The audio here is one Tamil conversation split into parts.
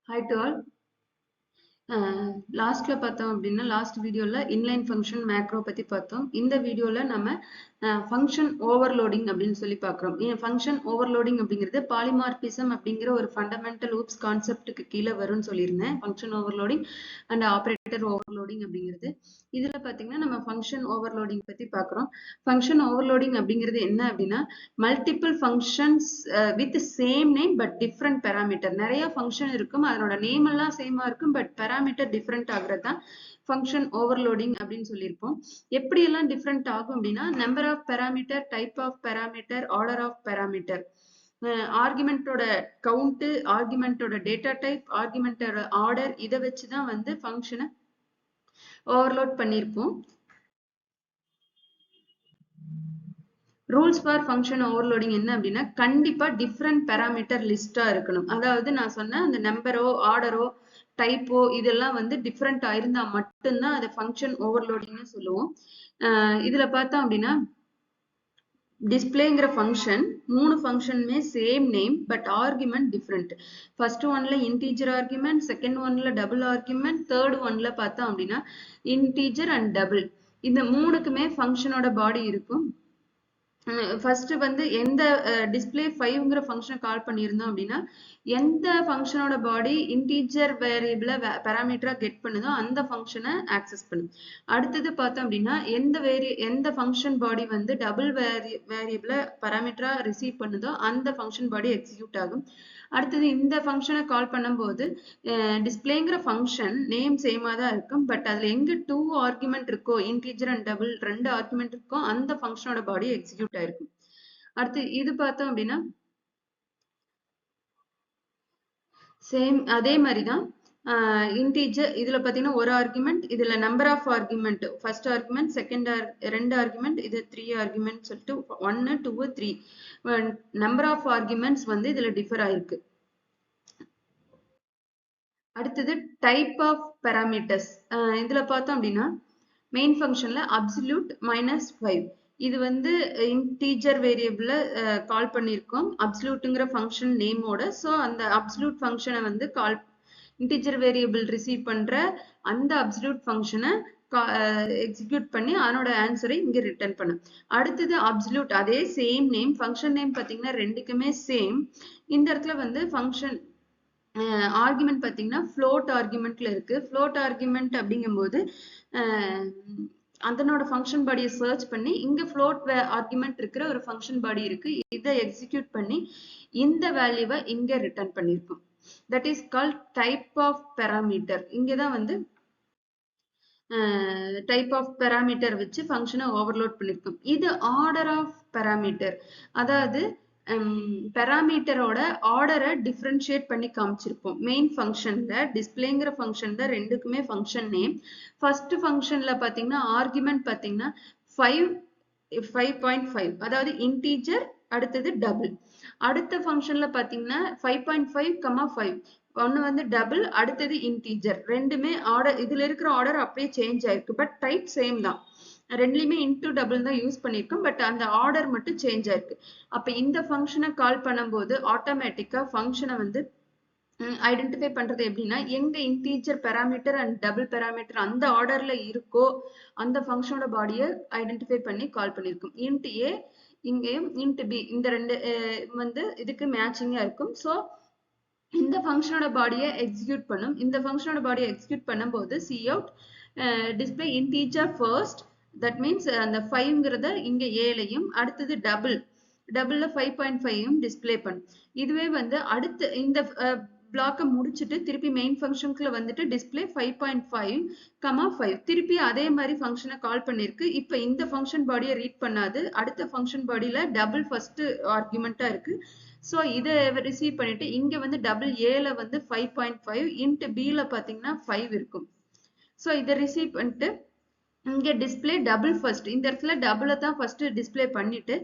Hi to all. லாஸ்ட்ல பார்த்தோம் அப்படின்னா லாஸ்ட் வீடியோல இன்லைன் ஃபங்க்ஷன் மேக்ரோ பத்தி பார்த்தோம். இந்த வீடியோல நம்ம ஃபங்க்ஷன் ஓவர்லோடிங் அப்படின்னு சொல்லி பார்க்குறோம். ஃபங்க்ஷன் ஓவர்லோடிங் அப்படிங்கிறது பாலிமார்பிசம் அப்படிங்கிற ஒரு ஃபண்டமெண்டல் ஊப்ஸ் கான்செப்டுக்கு கீழே வரும்னு சொல்லியிருந்தேன். Function overloading and operator overloading அப்படிங்கிறது. இதுல பார்த்தீங்கன்னா நம்ம ஃபங்க்ஷன் ஓவர்லோடிங் பத்தி பார்க்குறோம். ஃபங்க்ஷன் ஓவர்லோடிங் அப்படிங்கிறது என்ன அப்படின்னா multiple functions with same name but different parameter. நிறைய ஃபங்க்ஷன் இருக்கும், அதனோட நேம் எல்லாம் சேமா இருக்கும், பட் பேராமீட்டர் டிஃப்ரெண்ட் ஆகுறது தான் ஃபங்க்ஷன் ஓவர்லோடிங் அப்படின்னு சொல்லியிருப்போம். எப்படி எல்லாம் டிஃப்ரெண்ட் ஆகும் அப்படின்னா number of parameter, type of parameter, order of parameter, ஆர்குமெண்டோட கவுண்ட், ஆர்குமெண்டோட டேட்டா டைப், ஆர்குமெண்டோட ஆர்டர், இதை வச்சுதான் வந்து ஃபங்க்ஷனை ஓவர்லோட் பண்ணியிருப்போம். ரூல்ஸ் ஃபார் ஃபங்க்ஷன் ஓவர்லோடிங் என்ன அப்படின்னா கண்டிப்பா டிஃப்ரெண்ட் பேராமீட்டர் லிஸ்டா இருக்கணும். அதாவது நான் சொன்ன அந்த நம்பரோ ஆர்டரோ டைப்போ இதெல்லாம் வந்து டிஃப்ரெண்ட் ஆயிருந்தா மட்டும்தான் அதை ஃபங்க்ஷன் ஓவர்லோடிங்னு சொல்லுவோம். இதுல பார்த்தோம் அப்படின்னா டிஸ்பிளேங்கிற ஃபங்க்ஷன் 3 ஃபங்க்ஷனுமே same name but argument different. First ஒன்ல இன்டீஜர் ஆர்குமெண்ட், செகண்ட் ஒன்ல டபுள் ஆர்குமெண்ட், தேர்ட் ஒன்ல பார்த்தோம் அப்படின்னா இன்டீஜர் அண்ட் டபுள். இந்த மூணுக்குமே ஃபங்க்ஷனோட பாடி இருக்கும். ஃபர்ஸ்ட் வந்து எந்த டிஸ்பிளே 5ங்கிற ஃபங்க்ஷனை கால் பண்ணியிருந்தோம் அப்படின்னா எந்த ஃபங்க்ஷனோட பாடி இன்டீஜர் வேரியபிளை பேராமீட்டரா கெட் பண்ணுதோ அந்த ஃபங்க்ஷனை ஆக்சஸ் பண்ணும். அடுத்தது பார்த்தோம் அப்படின்னா எந்த ஃபங்க்ஷன் பாடி வந்து டபுள் வேரியபிளை பேராமீட்டரா ரிசீவ் பண்ணுதோ அந்த ஃபங்க்ஷன் பாடி எக்ஸிக்யூட் ஆகும். அடுத்தது இந்த ஃபங்க்ஷனை கால் பண்ணும்போது டிஸ்பிளேங்கிற ஃபங்க்ஷன் நேம் சேமா தான் இருக்கும், பட் அதுல எங்க 2 ஆர்குமெண்ட் இருக்கோ இன்டீஜர் அண்ட் டபுள் 2 ஆர்குமெண்ட் இருக்கோ அந்த ஃபங்க்ஷனோட பாடி எக்ஸிக்யூட் ஆயிருக்கும். அடுத்து இது பார்த்தோம் அப்படின்னா சேம் அதே மாதிரிதான் இன்டீஜர் இதுல பாத்தீங்கன்னா ஒரு ஆர்குமெண்ட், இதுல number of argument first argument, second 2 argument, இது 3 ஆர்குமெண்ட் சொல்லிட்டு 1 2 3 நம்பர் ஆஃப் ஆர்குமெண்ட்ஸ் வந்து இதுல டிஃபர் ஆயிருக்கு. அடுத்தது டைப் ஆஃப் பேராமீட்டர்ஸ். இதுல பார்த்தோம் அப்படின்னா மெயின் ஃபங்க்ஷன்ல அப்சல்யூட் -5 இது வந்து இன்டீஜர் வேரியபிள கால் பண்ணியிருக்கோம் அப்சல்யூட்ங்கிற ஃபங்க்ஷன் நேமோட. ஸோ அந்த அப்சல்யூட் ஃபங்க்ஷனை வந்து இன்டீஜர் வேரியபிள் ரிசீவ் பண்ற அந்த அப்சல்யூட் ஃபங்க்ஷனை எக்ஸிக்யூட் பண்ணி அதனோட ஆன்சரை இங்க ரிட்டர்ன் பண்ணும். அடுத்தது அப்சல்யூட் அதே சேம் நேம், ஃபங்க்ஷன் நேம் பார்த்தீங்கன்னா ரெண்டுக்குமே சேம். இந்த இடத்துல வந்து ஃபங்க்ஷன் ஆர்குமெண்ட் பார்த்தீங்கன்னா ஃப்ளோட் ஆர்குமெண்ட்ல இருக்கு. ஃப்ளோட் ஆர்குமெண்ட் அப்படிங்கும்போது அதனோட ஃபங்க்ஷன் பாடியை சர்ச் பண்ணி இங்க ஃப்ளோட் ஆர்குமெண்ட் இருக்கிற ஒரு ஃபங்க்ஷன் பாடி இருக்கு, இதை எக்ஸிக்யூட் பண்ணி இந்த வேல்யூவை இங்க ரிட்டர்ன் பண்ணிருக்கும். That is called type of parameter. இங்கதான் வந்து டைப் ஆஃப் பேராமீட்டர் வச்சு ஃபங்க்ஷனை ஓவர்லோட் பண்ணிருக்கும். இது ஆர்டர் ஆஃப் பேராமீட்டர், அதாவது பேராமீட்டரோட ஆர்டரை டிஃப்ரென்ஷியேட் பண்ணி காமிச்சிருப்போம். மெயின் ஃபங்க்ஷன்ல டிஸ்பிளேங்கிற ஃபங்க்ஷன்ல ரெண்டுக்குமே ஃபங்க்ஷன் நேம். ஃபர்ஸ்ட் ஃபங்க்ஷன்ல பாத்தீங்கன்னா ஆர்குமெண்ட் பாத்தீங்கன்னா 5.5 அதாவது இன்டீஜர், அடுத்தது டபுள். அடுத்த ஃபங்க்ஷன்ல பாத்தீங்கன்னா 5.5, 5 ஒன்னு வந்து டபுள், அடுத்தது இன்டீஜர். ரெண்டுமே ஆர்டர் இதுல இருக்கிற ஆர்டர் அப்படியே சேஞ்ச் ஆயிருக்கு, பட் டைப் சேம் தான். ரெண்டுலயுமே இன்டூ டபுள் தான் யூஸ் பண்ணிருக்கோம், பட் அந்த ஆர்டர் மட்டும் சேஞ்ச் ஆயிருக்கு. அப்ப இந்த ஃபங்க்ஷனை கால் பண்ணும்போது ஆட்டோமேட்டிக்கா ஃபங்க்ஷனை வந்து ஐடென்டிஃபை பண்றது எப்படின்னா எங்க integer parameter and double parameter அந்த ஆர்டர்ல இருக்கோ அந்த ஃபங்க்ஷனோட பாடியை ஐடென்டிஃபை பண்ணி கால் பண்ணிருக்கும். இன்ட் ஏ இங்கேயும் இன்ட் பி இந்த ரெண்டு வந்து இதுக்கு மேட்சிங்கா இருக்கும். ஸோ இந்த ஃபங்க்ஷனோட பாடியை எக்ஸிக்யூட் பண்ணும். இந்த ஃபங்க்ஷனோட பாடியை எக்ஸிக்யூட் பண்ணும்போது C out display integer first, that means அந்த 5ங்கிறத இங்க ஏலையும், அடுத்தது டபுள்ல 5.5யும் டிஸ்பிளே பண்ணும். இதுவே வந்து அடுத்து இந்த பிளாக்கை முடிச்சுட்டு திருப்பி மெயின் ஃபங்க்ஷனுக்குள்ள வந்துட்டு டிஸ்பிளே 5.5, 5 திருப்பி அதே மாதிரி ஃபங்க்ஷனை கால் பண்ணிருக்கு. இப்ப இந்த ஃபங்க்ஷன் பாடியை ரீட் பண்ணாது, அடுத்த ஃபங்க்ஷன் பாடியில டபுள் ஃபர்ஸ்ட் ஆர்குமெண்டா இருக்கு. ஸோ இதை ரிசீவ் பண்ணிட்டு இங்க வந்து டபுள் ஏல வந்து 5.5, இன்ட் பில பாத்தீங்கன்னா 5 இருக்கும். ஸோ இதை ரிசீவ் பண்ணிட்டு இங்க டிஸ்பிளே டபுள் ஃபர்ஸ்ட், இந்த இடத்துல டபுளை தான் ஃபர்ஸ்ட் டிஸ்பிளே பண்ணிட்டு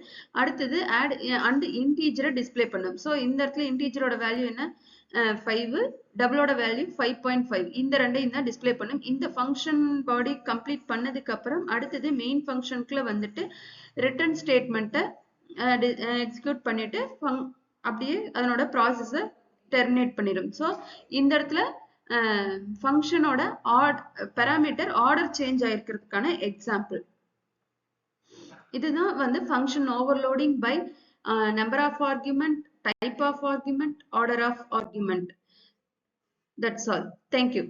அடுத்தது ஆட் அண்ட் இன்டீஜரை டிஸ்பிளே பண்ணும். ஸோ இந்த இடத்துல இன்டீஜரோட வேல்யூ என்ன 5, டபுளோட வேல்யூ 5.5, இந்த ரெண்டையும் தான் டிஸ்பிளே பண்ணும். இந்த ஃபங்க்ஷன் பாடி கம்ப்ளீட் பண்ணதுக்கு அப்புறம் அடுத்தது மெயின் ஃபங்க்ஷனுக்குள்ள வந்துட்டு ரிட்டர்ன் ஸ்டேட்மெண்ட்டை எக்ஸிக்யூட் பண்ணிட்டு அப்படியே அதனோட ப்ராசஸை டெர்மினேட் பண்ணிடும். ஸோ இந்த இடத்துல ஃபங்க்ஷனோட பேராமீட்டர் ஆர்டர் சேஞ்ச் ஆயிருக்கிறதுக்கான எக்ஸாம்பிள். இதுதான் வந்து function overloading by number of argument, type of argument, order of argument. That's all. Thank you.